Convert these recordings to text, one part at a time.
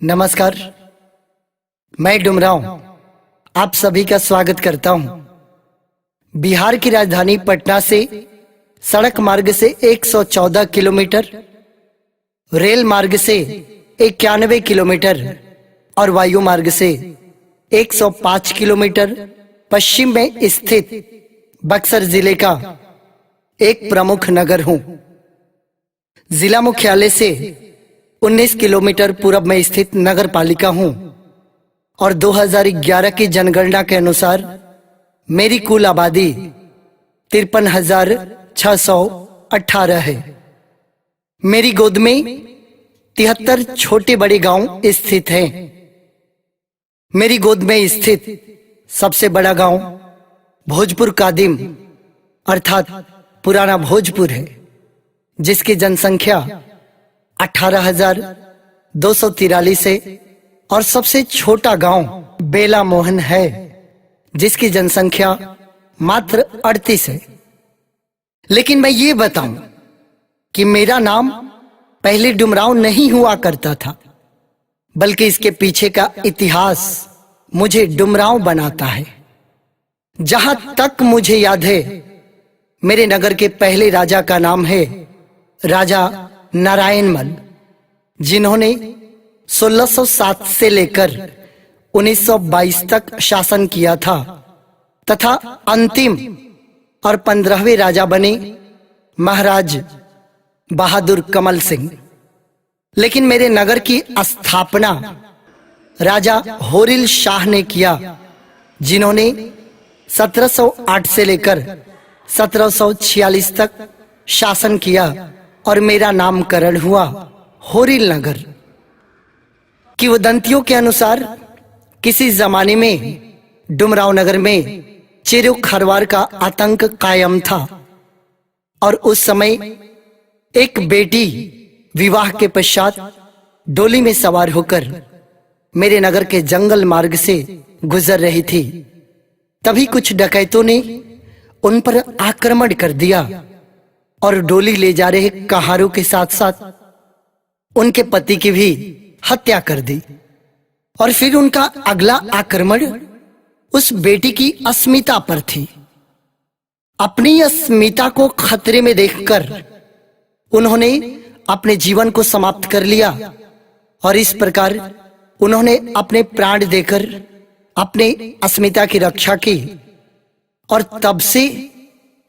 नमस्कार, मैं डुमराव आप सभी का स्वागत करता हूं। बिहार की राजधानी पटना से सड़क मार्ग से 114 किलोमीटर, रेल मार्ग से 91 किलोमीटर और वायु मार्ग से 105 किलोमीटर पश्चिम में स्थित बक्सर जिले का एक प्रमुख नगर हूं। जिला मुख्यालय से 19 किलोमीटर पूर्व में स्थित नगर पालिका हूं और 2011 की जनगणना के अनुसार मेरी कुल आबादी 53,618 है। मेरी गोद में 73 छोटे बड़े गांव स्थित हैं। मेरी गोद में स्थित सबसे बड़ा गांव भोजपुर कादिम अर्थात पुराना भोजपुर है, जिसकी जनसंख्या 18,243 है और सबसे छोटा गांव बेला मोहन है, जिसकी जनसंख्या मात्र 38 है। लेकिन मैं ये बताऊं कि मेरा नाम पहले डुमराव नहीं हुआ करता था, बल्कि इसके पीछे का इतिहास मुझे डुमराव बनाता है। जहां तक मुझे याद है, मेरे नगर के पहले राजा का नाम है राजा नारायणमल, जिन्होंने 1607 से लेकर 1922 तक शासन किया था तथा अंतिम और 15वें राजा बने महाराज बहादुर कमल सिंह। लेकिन मेरे नगर की स्थापना राजा होरिल शाह ने किया, जिन्होंने 1708 से लेकर 1746 तक शासन किया और मेरा नामकरण हुआ होरिल नगर। किंवदंतियों के अनुसार किसी जमाने में डुमराव नगर में चिरू खरवार का आतंक कायम था और उस समय एक बेटी विवाह के पश्चात डोली में सवार होकर मेरे नगर के जंगल मार्ग से गुजर रही थी। तभी कुछ डकैतों ने उन पर आक्रमण कर दिया और डोली ले जा रहे कहारों के साथ साथ उनके पति की भी हत्या कर दी। और फिर उनका अगला आक्रमण उस बेटी की अस्मिता पर थी। अपनी अस्मिता को खतरे में देखकर उन्होंने अपने जीवन को समाप्त कर लिया और इस प्रकार उन्होंने अपने प्राण देकर अपने अस्मिता की रक्षा की और तब से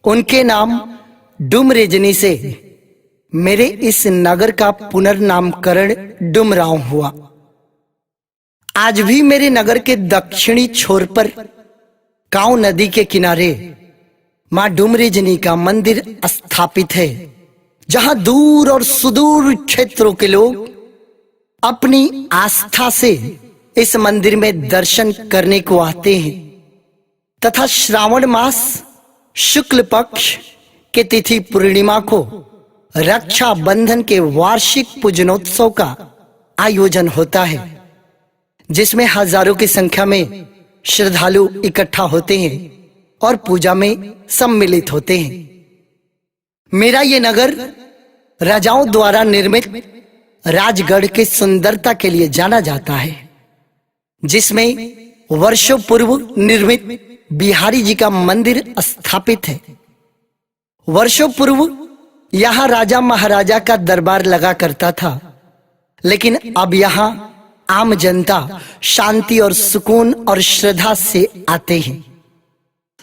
उनके नाम डुमरेजनी से मेरे इस नगर का पुनर्नामकरण डुमराव हुआ। आज भी मेरे नगर के दक्षिणी छोर पर काऊ नदी के किनारे मां डुमरेजनी का मंदिर स्थापित है, जहां दूर और सुदूर क्षेत्रों के लोग अपनी आस्था से इस मंदिर में दर्शन करने को आते हैं तथा श्रावण मास शुक्ल पक्ष के तिथि पूर्णिमा को रक्षा बंधन के वार्षिक पूजनोत्सव का आयोजन होता है, जिसमें हजारों की संख्या में श्रद्धालु इकट्ठा होते हैं और पूजा में सम्मिलित होते हैं। मेरा ये नगर राजाओं द्वारा निर्मित राजगढ़ की सुंदरता के लिए जाना जाता है, जिसमें वर्षों पूर्व निर्मित बिहारी जी का मंदिर स्थापित है। वर्षों पूर्व यहां राजा महाराजा का दरबार लगा करता था, लेकिन अब यहां आम जनता शांति और सुकून और श्रद्धा से आते हैं।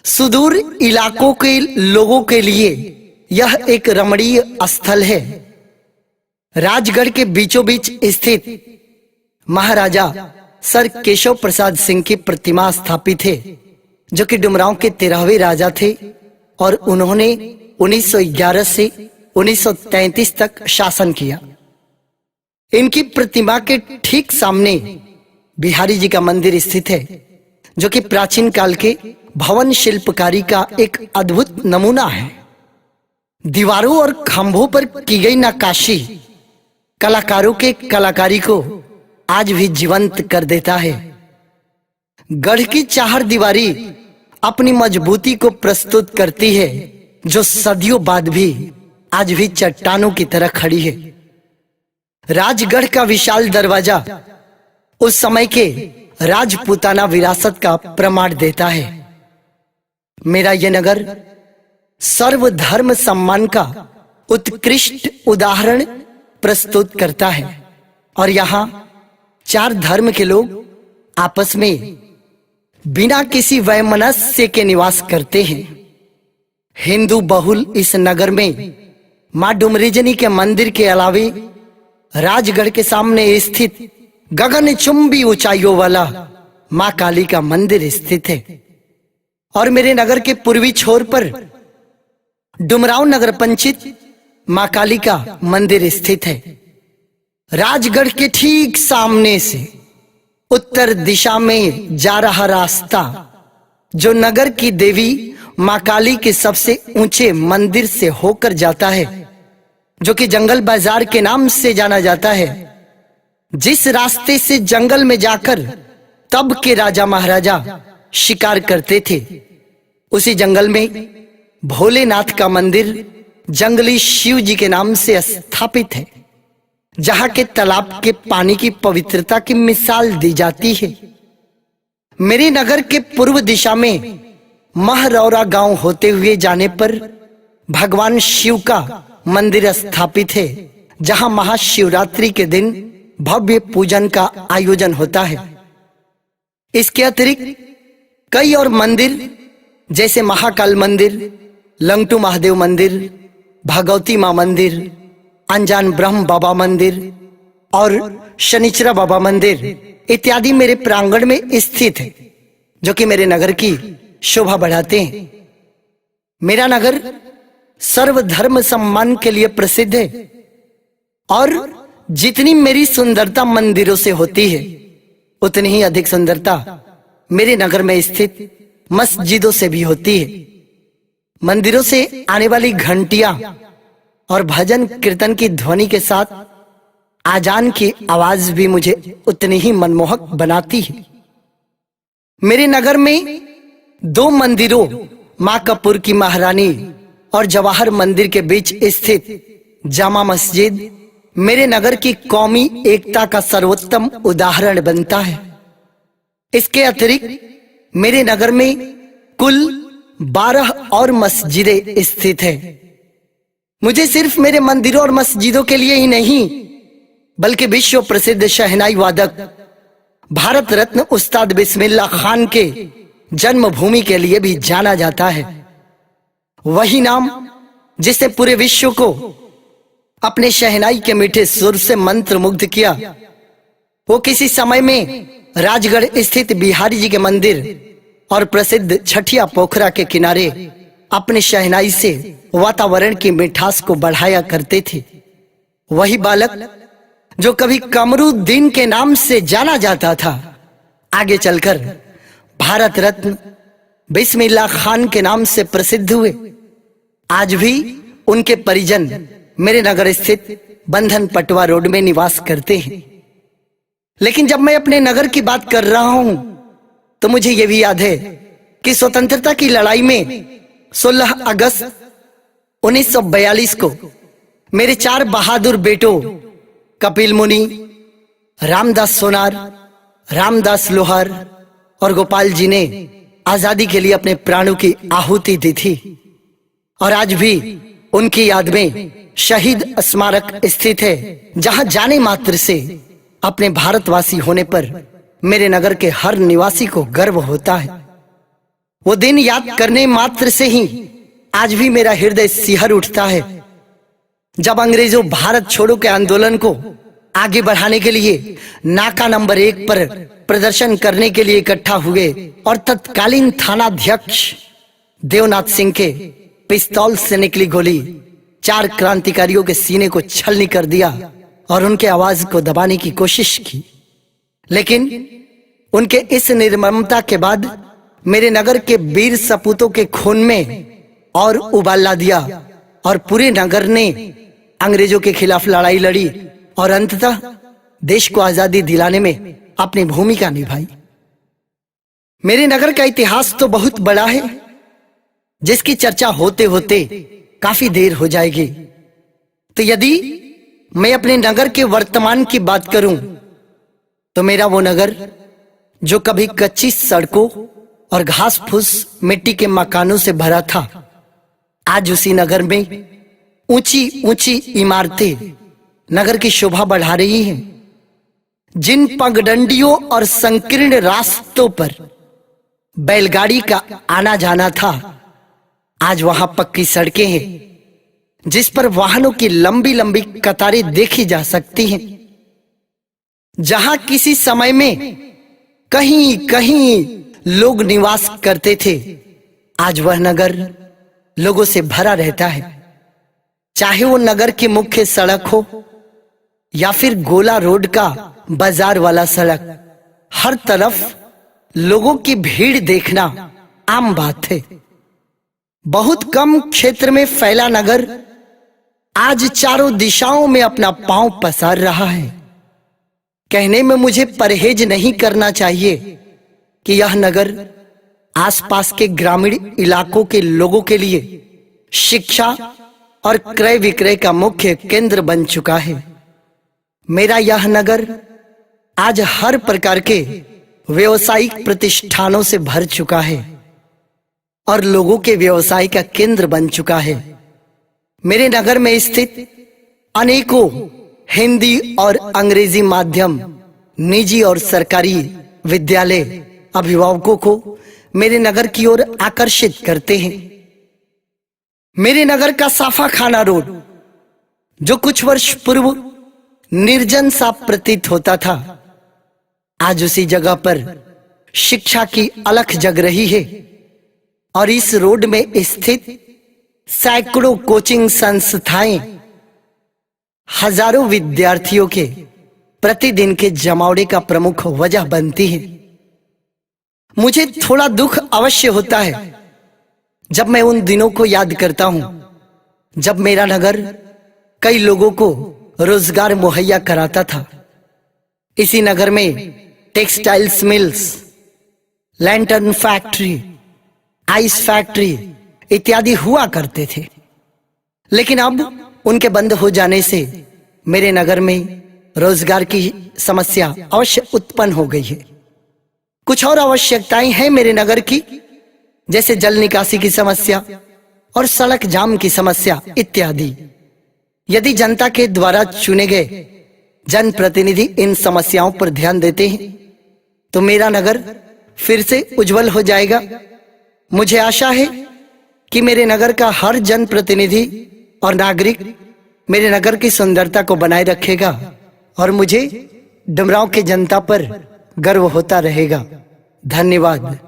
सुदूर इलाकों के लोगों के लिए यह एक रमणीय स्थल है। राजगढ़ के बीचों बीच स्थित महाराजा सर केशव प्रसाद सिंह की प्रतिमा स्थापित है, जो कि डुमराव के 13वें राजा थे और उन्होंने 1911 से 1933 तक शासन किया। इनकी प्रतिमा के ठीक सामने बिहारी जी का मंदिर स्थित है, जो कि प्राचीन काल के भवन शिल्पकारी का एक अद्भुत नमूना है। दीवारों और खंभों पर की गई नक्काशी कलाकारों के कलाकारी को आज भी जीवंत कर देता है। गढ़ की चार दीवारी अपनी मजबूती को प्रस्तुत करती है, जो सदियों बाद भी आज भी चट्टानों की तरह खड़ी है। राजगढ़ का विशाल दरवाजा उस समय के राजपूताना विरासत का प्रमाण देता है। मेरा यह नगर सर्वधर्म सम्मान का उत्कृष्ट उदाहरण प्रस्तुत करता है और यहाँ 4 धर्म के लोग आपस में बिना किसी वैमनस्य के निवास करते हैं। हिंदू बहुल इस नगर में मां डुमरिजनी के मंदिर के अलावे राजगढ़ के सामने स्थित गगनचुंबी ऊंचाइयों वाला मां काली का मंदिर स्थित है और मेरे नगर के पूर्वी छोर पर डुमराव नगर पंचित मां काली का मंदिर स्थित है। राजगढ़ के ठीक सामने से उत्तर दिशा में जा रहा रास्ता जो नगर की देवी मां काली के सबसे ऊंचे मंदिर से होकर जाता है, जो कि जंगल बाजार के नाम से जाना जाता है। जिस रास्ते से जंगल में जाकर तब के राजा महाराजा शिकार करते थे, उसी जंगल में भोलेनाथ का मंदिर जंगली शिव जी के नाम से स्थापित है, जहां के तालाब के पानी की पवित्रता की मिसाल दी जाती है। मेरे नगर के पूर्व दिशा में महरौरा गांव होते हुए जाने पर भगवान शिव का मंदिर स्थापित है, जहां महाशिवरात्रि के दिन भव्य पूजन का आयोजन होता है। इसके अतिरिक्त कई और मंदिर जैसे महाकाल मंदिर, लंगटू महादेव मंदिर, भगवती मां मंदिर, अनजान ब्रह्म बाबा मंदिर और शनिचरा बाबा मंदिर इत्यादि मेरे प्रांगण में स्थित है, जो कि मेरे नगर की शोभा बढ़ाते हैं। मेरा नगर सर्वधर्म सम्मान के लिए प्रसिद्ध है और जितनी मेरी सुंदरता मंदिरों से होती है, उतनी ही अधिक सुंदरता मेरे नगर में स्थित मस्जिदों से भी होती है। मंदिरों से आने वाली घंटियां और भजन कीर्तन की ध्वनि के साथ आजान की आवाज भी मुझे उतनी ही मनमोहक बनाती है। मेरे नगर में 2 मंदिरों मां कपूर की महारानी और जवाहर मंदिर के बीच स्थित जामा मस्जिद मेरे नगर की कौमी एकता का सर्वोत्तम उदाहरण बनता है। इसके अतिरिक्त मेरे नगर में कुल 12 और मस्जिदें स्थित हैं। मुझे सिर्फ मेरे मंदिरों और मस्जिदों के लिए ही नहीं, बल्कि विश्व प्रसिद्ध शहनाई वादक भारत रत्न उस्ताद बिस्मिल्लाह खान के जन्मभूमि के लिए भी जाना जाता है। वही नाम जिसने पूरे विश्व को अपने शहनाई के मीठे सुर से मंत्र मुग्ध किया, वो किसी समय में राजगढ़ स्थित बिहारी जी के मंदिर और प्रसिद्ध छठिया पोखरा के किनारे अपने शहनाई से वातावरण की मिठास को बढ़ाया करते थे। वही बालक जो कभी कमरुद्दीन के नाम से जाना जाता था, आगे चलकर भारत रत्न बिस्मिल्लाह खान के नाम से प्रसिद्ध हुए। आज भी उनके परिजन मेरे नगर स्थित बंधन पटवा रोड में निवास करते हैं। लेकिन जब मैं अपने नगर की बात कर रहा हूं, तो मुझे यह भी याद है कि स्वतंत्रता की लड़ाई में 16 अगस्त 1942 को मेरे 4 बहादुर बेटों कपिल मुनि, रामदास सोनार, रामदास लोहार और गोपाल जी ने आजादी के लिए अपने प्राणों की आहुति दी थी और आज भी उनकी याद में शहीद स्मारक स्थित है, जहां जाने मात्र से अपने भारतवासी होने पर मेरे नगर के हर निवासी को गर्व होता है। वो दिन याद करने मात्र से ही आज भी मेरा हृदय सिहर उठता है, जब अंग्रेजों भारत छोड़ो के आंदोलन को आगे बढ़ाने के लिए नाका नंबर 1 पर प्रदर्शन करने के लिए इकट्ठा हुए और तत्कालीन थानाध्यक्ष देवनाथ सिंह के पिस्तौल से निकली गोली 4 क्रांतिकारियों के सीने को छलनी कर दिया और उनके आवाज को दबाने की कोशिश की। लेकिन उनके इस निर्ममता के बाद मेरे नगर के वीर सपूतों के खून में और उबाल ला दिया और पूरे नगर ने अंग्रेजों के खिलाफ लड़ाई लड़ी और अंततः देश को आजादी दिलाने में अपनी भूमिका निभाई। मेरे नगर का इतिहास तो बहुत बड़ा है, जिसकी चर्चा होते होते काफी देर हो जाएगी। तो यदि मैं अपने नगर के वर्तमान की बात करूं, तो मेरा वो नगर जो कभी कच्ची सड़कों और घास फूस मिट्टी के मकानों से भरा था, आज उसी नगर में ऊंची ऊंची इमारतें नगर की शोभा बढ़ा रही हैं। जिन पगडंडियों और संकीर्ण रास्तों पर बैलगाड़ी का आना जाना था, आज वहां पक्की सड़कें हैं जिस पर वाहनों की लंबी लंबी कतारें देखी जा सकती हैं। जहां किसी समय में कहीं कहीं लोग निवास करते थे, आज वह नगर लोगों से भरा रहता है। चाहे वो नगर की मुख्य सड़क हो या फिर गोला रोड का बाजार वाला सड़क, हर तरफ लोगों की भीड़ देखना आम बात है। बहुत कम क्षेत्र में फैला नगर आज चारों दिशाओं में अपना पांव पसार रहा है। कहने में मुझे परहेज नहीं करना चाहिए कि यह नगर आसपास के ग्रामीण इलाकों के लोगों के लिए शिक्षा और क्रय विक्रय का मुख्य केंद्र बन चुका है। मेरा यह नगर आज हर प्रकार के व्यवसायिक प्रतिष्ठानों से भर चुका है और लोगों के व्यवसाय का केंद्र बन चुका है। मेरे नगर में स्थित अनेकों हिंदी और अंग्रेजी माध्यम, निजी और सरकारी विद्यालय अभिभावकों को मेरे नगर की ओर आकर्षित करते हैं। मेरे नगर का साफा खाना रोड, जो कुछ वर्ष पूर्व निर्जन सा प्रतीत होता था, आज उसी जगह पर शिक्षा की अलख जग रही है और इस रोड में स्थित सैकड़ों कोचिंग संस्थाएं हजारों विद्यार्थियों के प्रतिदिन के जमावड़े का प्रमुख वजह बनती है। मुझे थोड़ा दुख अवश्य होता है जब मैं उन दिनों को याद करता हूं जब मेरा नगर कई लोगों को रोजगार मुहैया कराता था। इसी नगर में textiles mills, lantern factory, ice factory इत्यादि हुआ करते थे, लेकिन अब उनके बंद हो जाने से मेरे नगर में रोजगार की समस्या अवश्य उत्पन्न हो गई है। कुछ और आवश्यकताएं हैं मेरे नगर की, जैसे जल निकासी की समस्या और सड़क जाम की समस्या इत्यादि। यदि जनता के द्वारा चुने गए जनप्रतिनिधि इन समस्याओं पर ध्यान देते हैं तो मेरा नगर फिर से उज्जवल हो जाएगा। मुझे आशा है कि मेरे नगर का हर जनप्रतिनिधि और नागरिक मेरे नगर की सुंदरता को बनाए रखेगा और मुझे डुमरांव की जनता पर गर्व होता रहेगा। धन्यवाद।